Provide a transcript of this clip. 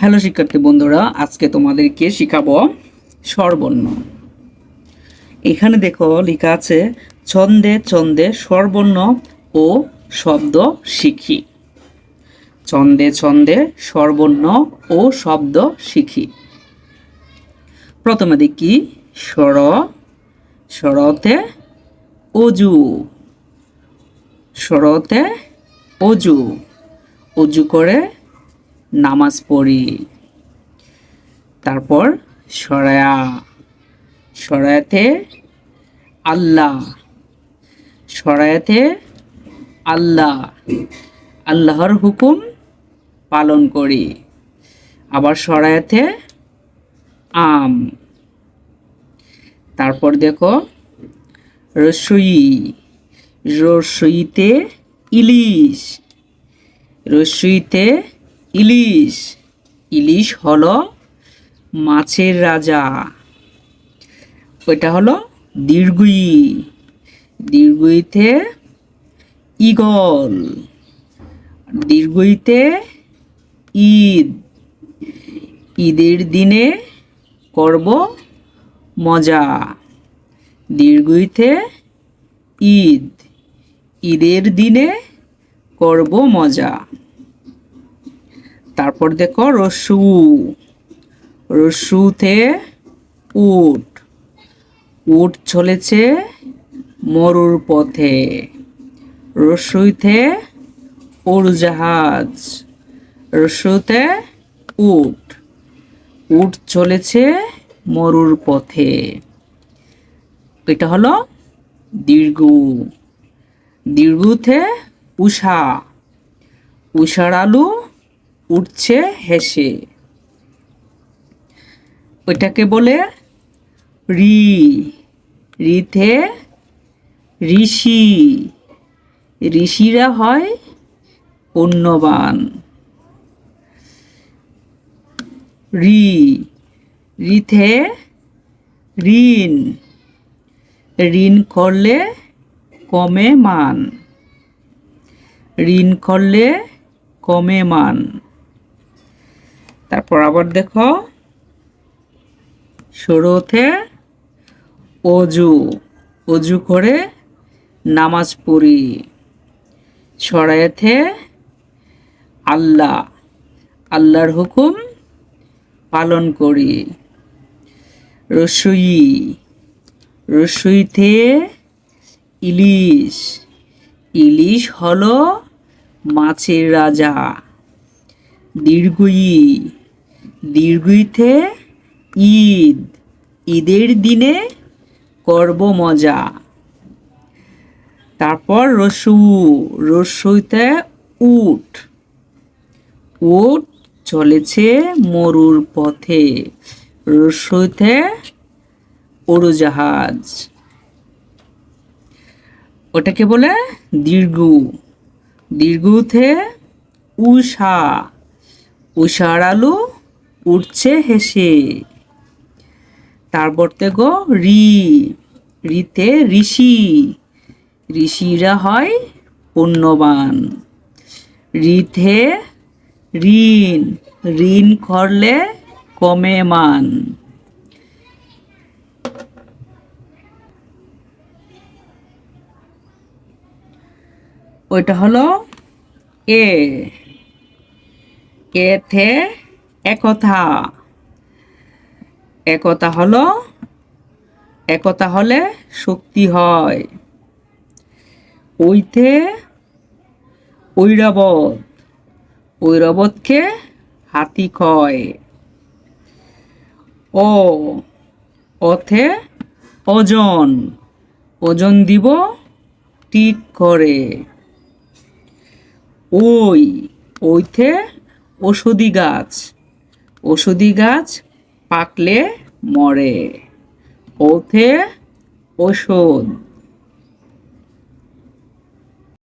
Hello শিক্ষার্থী বন্ধুরা, আজকে তোমাদেরকে শিখাবো স্বরবর্ণ। এখানে দেখো লেখা আছে ছন্দে ছন্দে স্বরবর্ণ ও শব্দ শিখি। ছন্দে ছন্দে স্বরবর্ণ ও শব্দ শিখি। প্রথমে দেখি স্বর, স্বরতে অজু, স্বরতে অজু, অজু করে নামাজ পড়ি। তারপর সরায়া, সরায়াতে আল্লাহ, সরায়াতে আল্লাহ, আল্লাহর হুকুম পালন করি। আবার সরায়াতে আম। তারপর দেখো রসই, রসইতে ইলিশ, রসইতে ইলিশ, ইলিশ হলো মাছের রাজা। ওইটা হলো দীর্ঘই, দীর্ঘইতে ঈগল, দীর্ঘইতে ঈদ, ঈদের দিনে করব মজা। দীর্ঘইতে ঈদ, ঈদের দিনে করব মজা। তারপর দেখো রস্যু, রস্যুতে উট, উট চলেছে মরুর পথে। রস্যুতে উড়োজাহাজ, রস্যুতে উট, উট চলেছে মরুর পথে। এটা হলো দীর্ঘ। দীর্ঘতে উষা, উষার আলু উঠছে হেসে। ওইটাকে বলে রি, রিতে ঋষি, ঋষিরা হয় পুণ্যবান। রি, রিতে ঋণ, ঋণ করলে কমে মান, ঋণ করলে কমে মান। তারপর আবার দেখো শুরুতে অজু, অজু করে নামাজ পড়ি। সরায়েতে আল্লাহ, আল্লাহর হুকুম পালন করি। রসই, রসইতে ইলিশ, ইলিশ হলো মাছের রাজা। দীর্ঘই, দীর্ঘইতে ঈদ, ঈদের দিনে করব মজা। তারপর রস্যু, রস্যুতে উট, উট চলেছে মরুর পথে। রস্যুতে উড়োজাহাজ, ওটাকে বলে দীর্ঘ। দীর্ঘতে উষা, উষার আলু উঠছে হেসে। তারপর দেখো রি, রিতে ঋষি, ঋষিরা হয় পুণ্যবান। রিতে ঋণ, ঋণ করলে কমে মান। ওইটা হলো এ, এতে একথা, একতা হলো, একতা হলে শক্তি হয়। ওইতে ঐরাবত, ঐরাবতকে হাতি কয়। ও, অথে ওজন, ওজন দিব ঠিক করে। ওই, ওইতে ঔষধি গাছ, ঔষধি গাছ পাকলে মরে। ওতে ঔষধ,